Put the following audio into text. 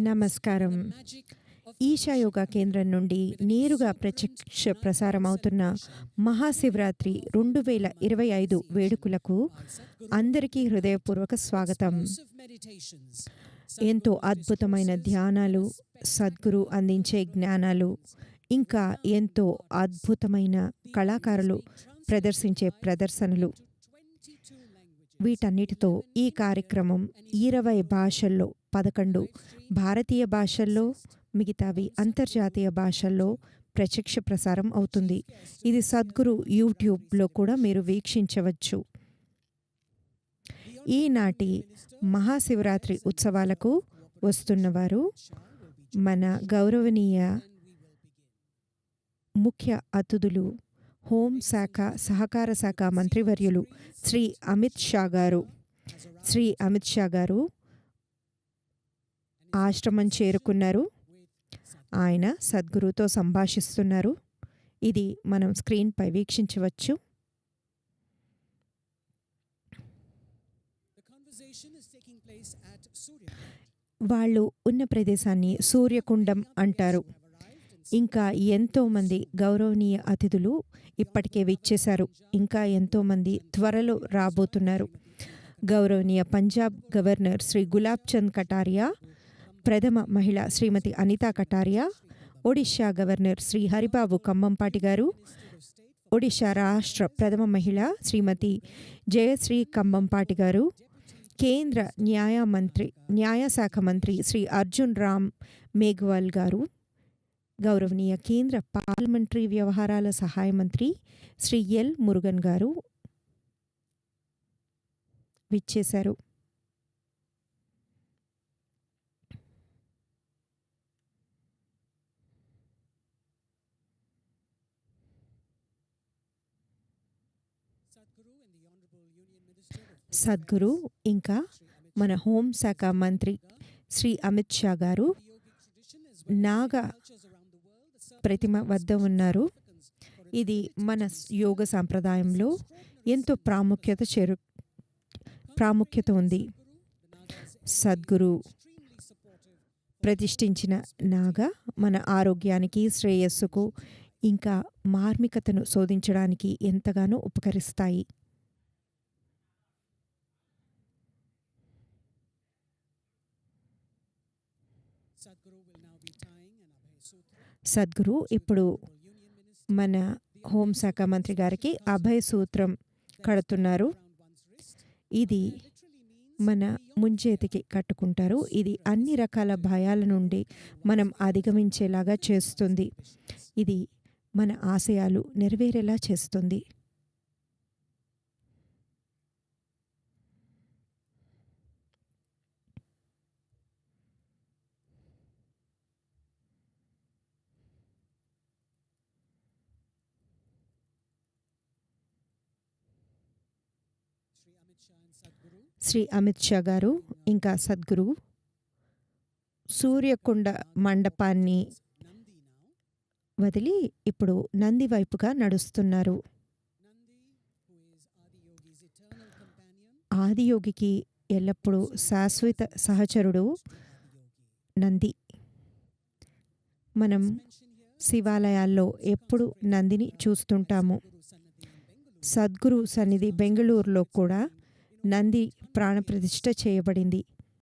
నమస్కారం. ఈశా యోగా కేంద్రం నుండి నేరుగా ప్రత్యక్ష ప్రసారం అవుతున్న మహాశివరాత్రి 2025 వేడుకలకు అందరికీ హృదయపూర్వక స్వాగతం. ఎంతో అద్భుతమైన ధ్యానాలు, సద్గురు అందించే జ్ఞానాలు, ఇంకా ఎంతో అద్భుతమైన కళాకారులు ప్రదర్శించే ప్రదర్శనలు, వీటన్నిటితో ఈ కార్యక్రమం 20 భాషల్లో, 11 భారతీయ భాషల్లో, మిగతావి అంతర్జాతీయ భాషల్లో ప్రత్యక్ష ప్రసారం అవుతుంది. ఇది సద్గురు యూట్యూబ్లో కూడా మీరు వీక్షించవచ్చు. ఈనాటి మహాశివరాత్రి ఉత్సవాలకు వస్తున్నవారు మన గౌరవనీయ ముఖ్య అతిథులు, హోంశాఖ సహకార శాఖ మంత్రివర్యులు శ్రీ అమిత్ షా గారు. శ్రీ అమిత్ షా గారు ఆశ్రమం చేరుకున్నారు. ఆయన సద్గురుతో సంభాషిస్తున్నారు. ఇది మనం స్క్రీన్పై వీక్షించవచ్చు. వాళ్ళు ఉన్న ప్రదేశాన్ని సూర్యకుండం అంటారు. ఇంకా ఎంతోమంది గౌరవనీయ అతిథులు ఇప్పటికే విచ్చేశారు. ఇంకా ఎంతోమంది త్వరలో రాబోతున్నారు. గౌరవనీయ పంజాబ్ గవర్నర్ శ్రీ గులాబ్ చంద్ కటారియా, ప్రథమ మహిళ శ్రీమతి అనితా కటారియా, ఒడిషా గవర్నర్ శ్రీ హరిబాబు కంబంపాటి గారు, ఒడిషా రాష్ట్ర ప్రథమ మహిళ శ్రీమతి జయశ్రీ కంబంపాటి గారు, కేంద్ర న్యాయశాఖ మంత్రి శ్రీ అర్జున్ రామ్ మేఘ్వాల్ గారు, గౌరవనీయ కేంద్ర పార్లమెంటరీ వ్యవహారాల సహాయ మంత్రి శ్రీ ఎల్ మురుగన్ గారు విచ్చేశారు. సద్గురు ఇంకా మన హోంశాఖ మంత్రి శ్రీ అమిత్ షా గారు నాగా ప్రతిమ వద్ద ఉన్నారు. ఇది మన యోగ సాంప్రదాయంలో ఎంతో ప్రాముఖ్యత ఉంది. సద్గురు ప్రతిష్ఠించిన నాగా మన ఆరోగ్యానికి, శ్రేయస్సుకు, ఇంకా మార్మికతను శోధించడానికి ఎంతగానో ఉపకరిస్తాయి. సద్గురు ఇప్పుడు మన హోంశాఖ మంత్రి గారికి అభయ సూత్రం కడుతున్నారు. ఇది మన ముంచేతికి కట్టుకుంటారు. ఇది అన్ని రకాల భయాల నుండి మనం అధిగమించేలాగా చేస్తుంది. ఇది మన ఆశయాలు నెరవేరేలా చేస్తుంది. శ్రీ అమిత్ షా గారు ఇంకా సద్గురు సూర్యకుండ మండపాన్ని వదిలి ఇప్పుడు నంది వైపుగా నడుస్తున్నారు. ఆదియోగికి ఎల్లప్పుడూ శాశ్వత సహచరుడు నంది. మనం శివాలయాల్లో ఎప్పుడు నందిని చూస్తుంటాము. సద్గురు సన్నిధి బెంగళూరులో కూడా నంది ప్రాణప్రతిష్ఠ చేయబడింది.